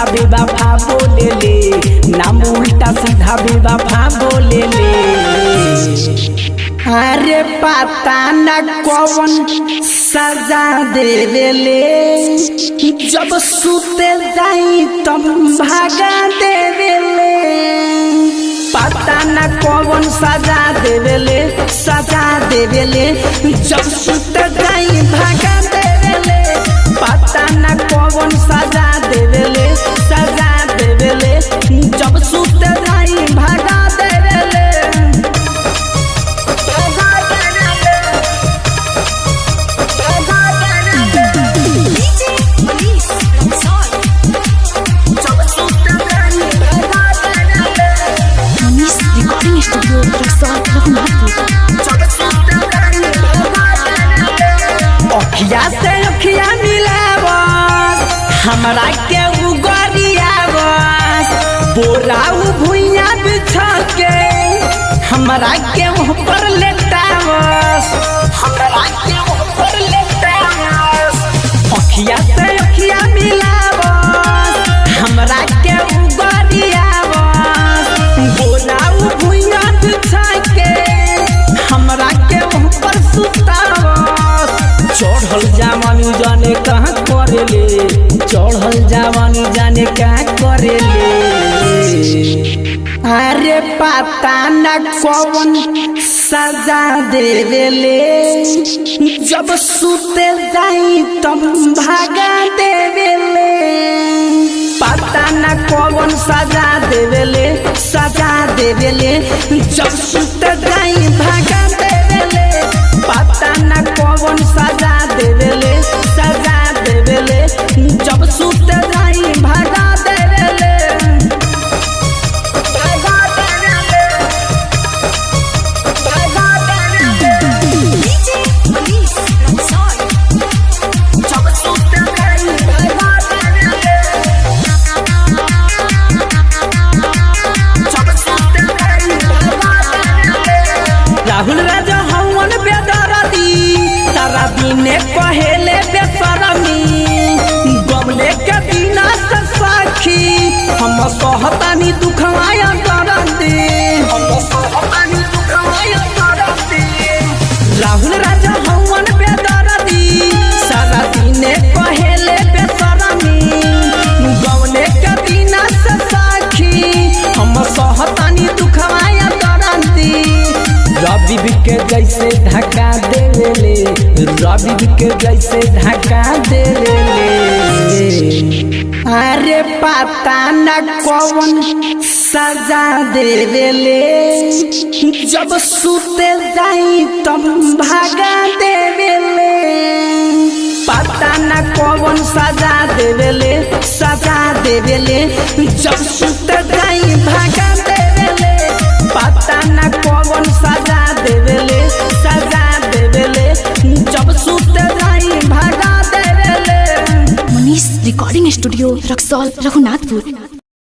सीधा बेवफा बोले ले, नाम उल्टा सीधा बेवफा बोले ले। अरे पता न कौन सजा देवे ले, जब सुते जाई तब भागा देवे ले। पता न कौन सजा देवे ले, सजा देवे ले, जब सुते जाई भागा देवे ले। पता न कौन सजा देवे ले, सजा देवे ले, जब सुते जाई भागा देवे ले। अखिया से अखिया मिलावस, हमरा के उगरियावस, बोराऊ भुइया बिछा के हमरा के ऊपर लेटावस, हमरा के ऊपर लेटावस। अखिया से अखिया मिलावस, हमरा के उगरियावस, बोराऊ भुइया बिछा के हमरा के ऊपर सुतावस। चढ़ल जवानी जाने कहाँ करेले, चढ़ल जवानी जाने कहाँ करेले। अरे पता न कौन सजा देवे ले, जब सुते जाई तब भागा देवे ले। पता न कौन सजा देवे ले, सजा देवे ले, जब सुते जाई भागा देवे ले। पता न कौन सजा देवे ले, सजा देवे ले, जब सुते जाई भागा देवे ले। भागा देवे ले, भागा देवे ले। डीजे पुलिस रंगसौर, जब सुते जाई भागा देवे ले। जब सुते जाई भागा देवे ले। राहुल राजा हवन बेदरदी, तारा दिने कहेले बेसरमी, गमले के बिना से साखी हम सहतानी दुखवाया दरदी, हम सहतानी दुखवाया दरदी। राहुल राजा हवन बेदरदी, सारा दिने कहेले बेसरमी, गमले के बिना से साखी हम सहतानी दुखवाया दरदी। रवि के जैसे ढका देवे ले, रवि के जैसे ढका देवे ले। अरे पता न कौन सजा देवे ले, जब सुते जाई तब भागा देवे ले। पता न कौन सजा देवे ले, सजा देवे ले, जब सुते जाई भागा देवे ले। पता न कौन सजा देवे ले, सजा देवे ले, जब सुते जाई भागा देवे ले। Manish recording studio Raxaul Raghunathpur.